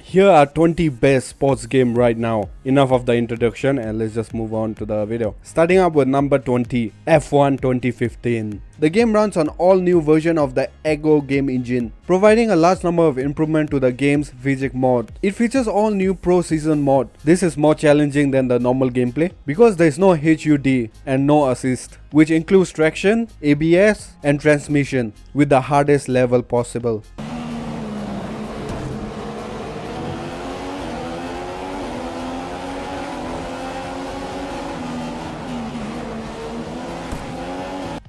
Here are 20 best sports game right now. Enough of the introduction and let's just move on to the video. Starting up with number 20, F1 2015. The game runs on all new version of the Ego game engine, providing a large number of improvement to the game's physics mod. It features all new Pro Season mod. This is more challenging than the normal gameplay because there is no HUD and no assist, which includes traction, ABS and transmission with the hardest level possible.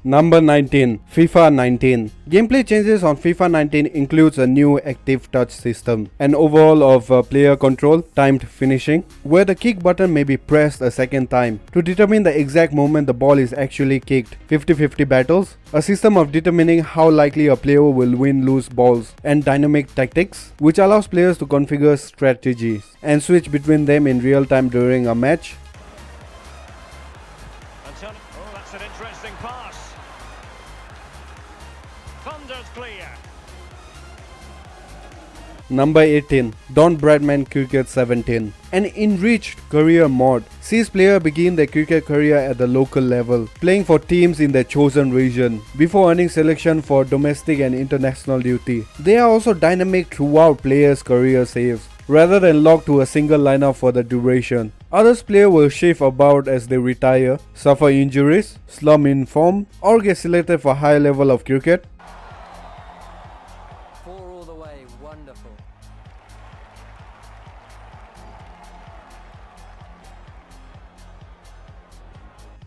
Number 19, FIFA 19. Gameplay changes on FIFA 19 includes a new active touch system, an overhaul of player control, timed finishing, where the kick button may be pressed a second time to determine the exact moment the ball is actually kicked, 50-50 battles, a system of determining how likely a player will win loose balls, and dynamic tactics, which allows players to configure strategies and switch between them in real time during a match. Oh, that's an interesting pass. Thunder's clear. Number 18, Don Bradman Cricket 17. An enriched career mod sees players begin their cricket career at the local level, playing for teams in their chosen region, before earning selection for domestic and international duty. They are also dynamic throughout players' career saves, rather than locked to a single lineup for the duration. Others players will shift about as they retire, suffer injuries, slump in form, or get selected for high level of cricket. 4 all the way, wonderful.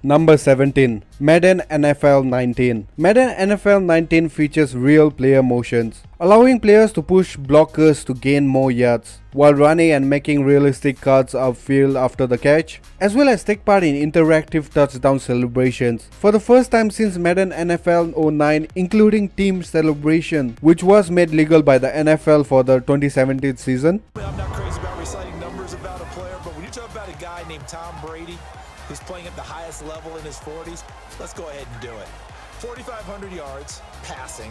Number 17, Madden NFL 19. Madden NFL 19 features real player motions, allowing players to push blockers to gain more yards, while running and making realistic cuts upfield after the catch, as well as take part in interactive touchdown celebrations. For the first time since Madden NFL 09, including team celebration, which was made legal by the NFL for the 2017 season. I'm not crazy about reciting numbers about a player, but when you talk about a guy named Tom Brady, who's playing at the highest level in his 40s, let's go ahead and do it. 4,500 yards, passing.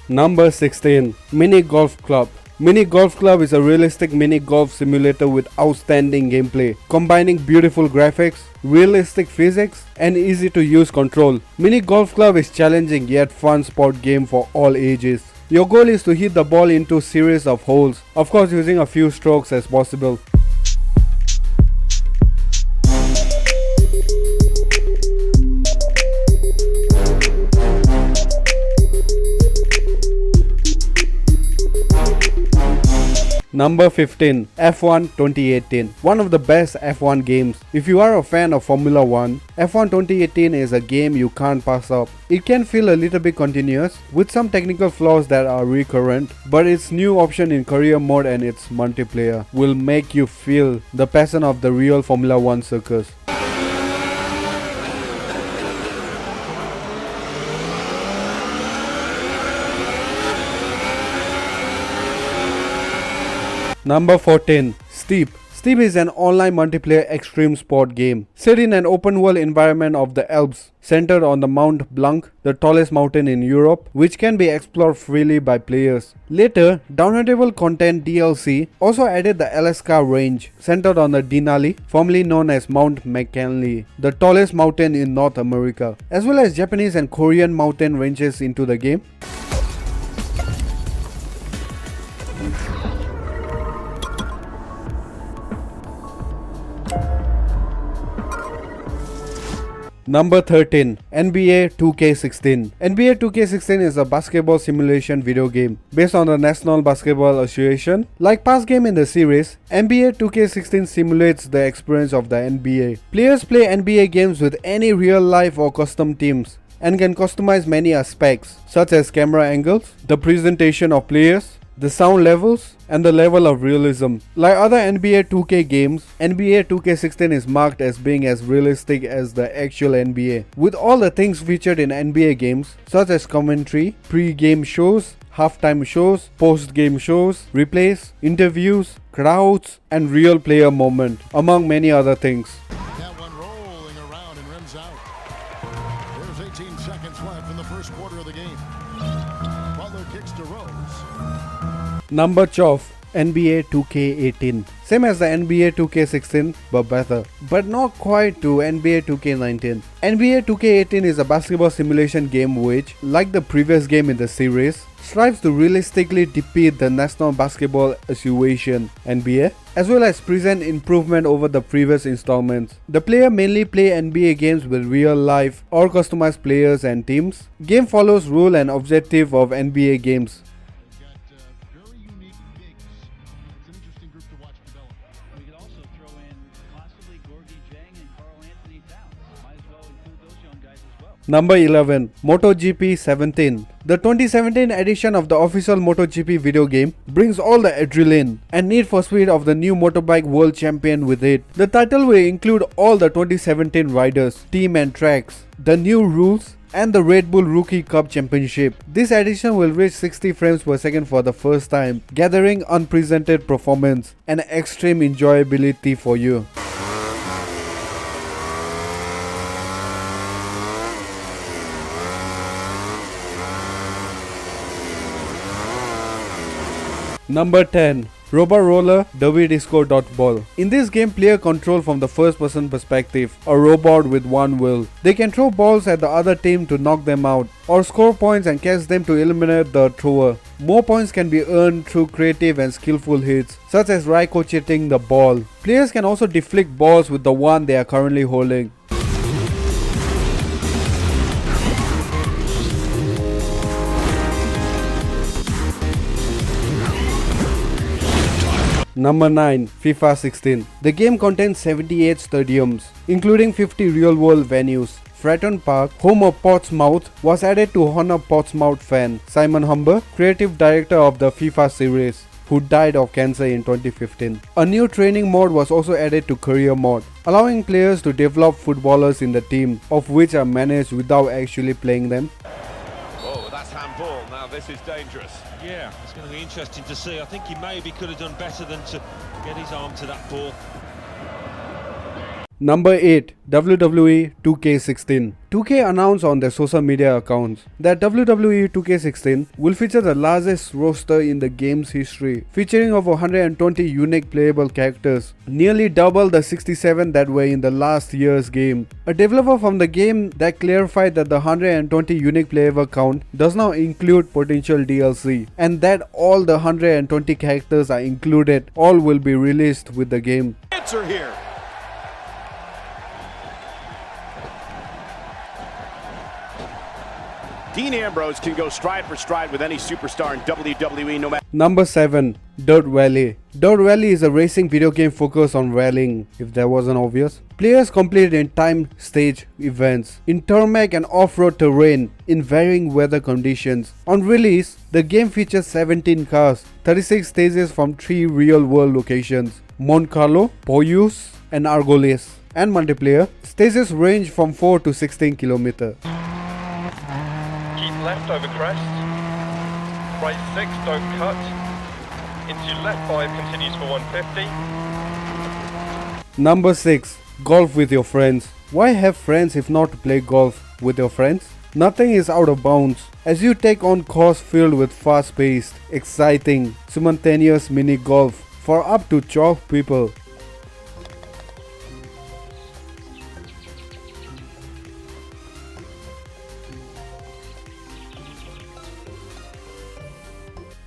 Number 16, Mini Golf Club. Mini Golf Club is a realistic mini golf simulator with outstanding gameplay, combining beautiful graphics, realistic physics, and easy to use control. Mini Golf Club is challenging yet fun sport game for all ages. Your goal is to hit the ball into a series of holes, of course using a few strokes as possible. Number 15, F1 2018. One of the best F1 games. If you are a fan of Formula 1, F1 2018 is a game you can't pass up. It can feel a little bit continuous, with some technical flaws that are recurrent, but its new option in career mode and its multiplayer will make you feel the passion of the real Formula 1 circus. Number 14, Steep. Steep is an online multiplayer extreme sport game set in an open world environment of the Alps, centered on the Mount Blanc, the tallest mountain in Europe, which can be explored freely by players. Later, downloadable content DLC also added the Alaska range, centered on the Denali, formerly known as Mount McKinley, the tallest mountain in North America, as well as Japanese and Korean mountain ranges into the game. Number 13, NBA 2K16. NBA 2K16 is a basketball simulation video game based on the National Basketball Association. Like past game in the series, NBA 2K16 simulates the experience of the NBA. Players play NBA games with any real-life or custom teams and can customize many aspects such as camera angles, the presentation of players, the sound levels, and the level of realism. Like other NBA 2K games, NBA 2K16 is marked as being as realistic as the actual NBA, with all the things featured in NBA games such as commentary, pre-game shows, halftime shows, post-game shows, replays, interviews, crowds, and real player moment, among many other things. That one rolling around and rims out. There's 18 seconds left in the first quarter of the game. Butler kicks to Rose. Number 12, NBA 2K18. Same as the NBA 2K16 but better, but not quite to NBA 2K19. NBA 2K18 is a basketball simulation game which, like the previous game in the series, strives to realistically defeat the National Basketball Association (NBA), as well as present improvement over the previous installments. The player mainly play NBA games with real life or customized players and teams. Game follows rule and objective of NBA games. Got very unique bigs. It's an interesting group to watch develop. We could also throw in possibly Gorgie Jang and Carl Anthony Towns. Might as well include those young guys as well. Number 11. MotoGP 17. The 2017 edition of the official MotoGP video game brings all the adrenaline and need for speed of the new motorbike world champion with it. The title will include all the 2017 riders, team and tracks, the new rules, and the Red Bull Rookie Cup Championship. This edition will reach 60 frames per second for the first time, gathering unprecedented performance and extreme enjoyability for you. Number 10. Robo Roller Derby Disco Dodgeball. In this game, player control from the first person perspective, a robot with one wheel. They can throw balls at the other team to knock them out, or score points and catch them to eliminate the thrower. More points can be earned through creative and skillful hits, such as ricocheting the ball. Players can also deflect balls with the one they are currently holding. Number 9. FIFA 16. The game contains 78 stadiums, including 50 real-world venues. Fratton Park, home of Portsmouth, was added to honor Portsmouth fan Simon Humber, creative director of the FIFA series, who died of cancer in 2015. A new training mode was also added to career mode, allowing players to develop footballers in the team, of which are managed without actually playing them. Oh, that's handball. Now this is dangerous. Yeah, it's going to be interesting to see. I think he maybe could have done better than to get his arm to that ball. Number 8. WWE 2K16. 2K announced on their social media accounts that WWE 2K16 will feature the largest roster in the game's history, featuring over 120 unique playable characters, nearly double the 67 that were in the last year's game. A developer from the game that clarified that the 120 unique playable count does not include potential DLC, and that all the 120 characters are included, all will be released with the game. Answer here. Dean Ambrose can go stride for stride with any superstar in WWE no matter. Number 7. Dirt Rally. Dirt Rally is a racing video game focused on rallying, if that wasn't obvious. Players complete in timed stage events in tarmac and off-road terrain in varying weather conditions. On release, the game features 17 cars, 36 stages from 3 real-world locations: Monte Carlo, Poyus, and Argolis. And multiplayer, stages range from 4 to 16 kilometers. Keep left over crest. Right 6, don't cut. Into left 5 continues for 150. Number 6. Golf with your friends. Why have friends if not to play golf with your friends? Nothing is out of bounds as you take on course filled with fast-paced, exciting, simultaneous mini golf for up to 12 people.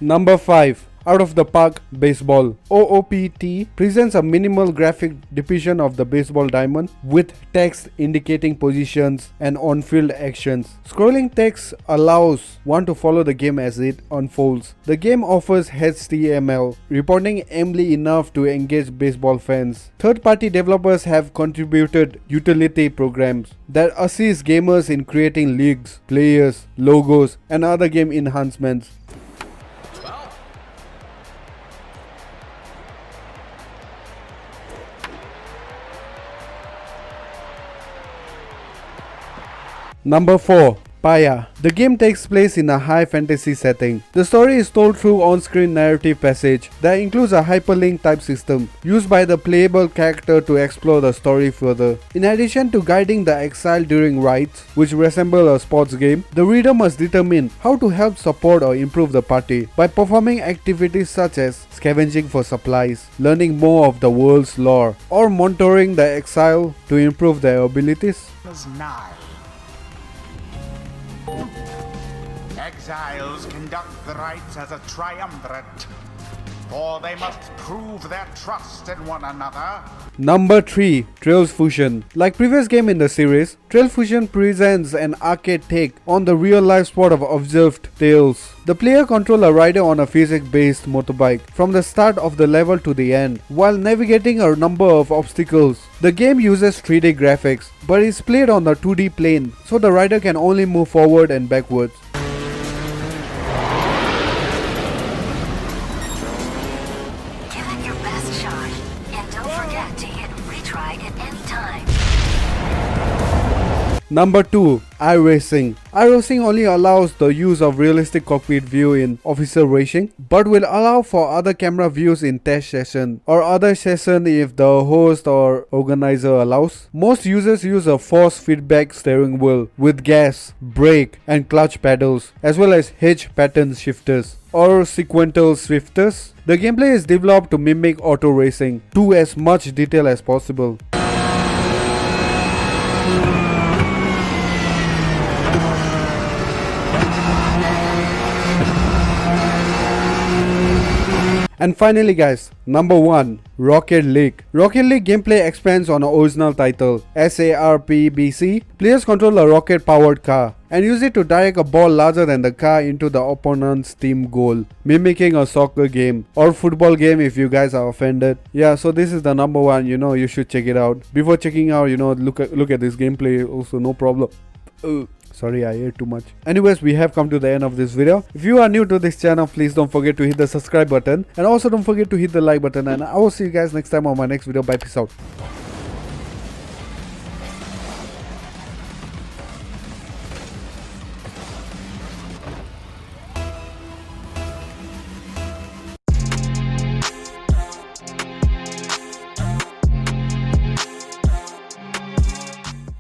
Number 5. Out of the Park Baseball. OOPT presents a minimal graphic depiction of the baseball diamond with text indicating positions and on-field actions. Scrolling text allows one to follow the game as it unfolds. The game offers HTML, reporting amply enough to engage baseball fans. Third-party developers have contributed utility programs that assist gamers in creating leagues, players, logos, and other game enhancements. Number 4. Paya. The game takes place in a high fantasy setting. The story is told through on-screen narrative passage that includes a hyperlink type system used by the playable character to explore the story further. In addition to guiding the exile during raids, which resemble a sports game, the reader must determine how to help support or improve the party by performing activities such as scavenging for supplies, learning more of the world's lore, or mentoring the exile to improve their abilities. Exiles conduct the rites as a triumvirate, for they must prove their trust in one another. Number 3. Trails Fusion. Like previous game in the series, Trail Fusion presents an arcade take on the real-life sport of observed Tales. The player controls a rider on a physics-based motorbike from the start of the level to the end, while navigating a number of obstacles. The game uses 3D graphics, but is played on a 2D plane, so the rider can only move forward and backwards. Number 2. iRacing. iRacing only allows the use of realistic cockpit view in official racing, but will allow for other camera views in test session or other session if the host or organizer allows. Most users use a force feedback steering wheel with gas, brake and clutch pedals, as well as hitch pattern shifters or sequential shifters. The gameplay is developed to mimic auto racing to as much detail as possible. And finally guys, number 1. Rocket League. Rocket League gameplay expands on the original title, SARPBC. Players control a rocket powered car and use it to direct a ball larger than the car into the opponent's team goal, mimicking a soccer game or football game if you guys are offended. Yeah, so this is the number 1, you should check it out. Before checking out, look at this gameplay also, no problem. Sorry, I ate too much. Anyways, we have come to the end of this video. If you are new to this channel, please don't forget to hit the subscribe button. And also don't forget to hit the like button. And I will see you guys next time on my next video. Bye, peace out.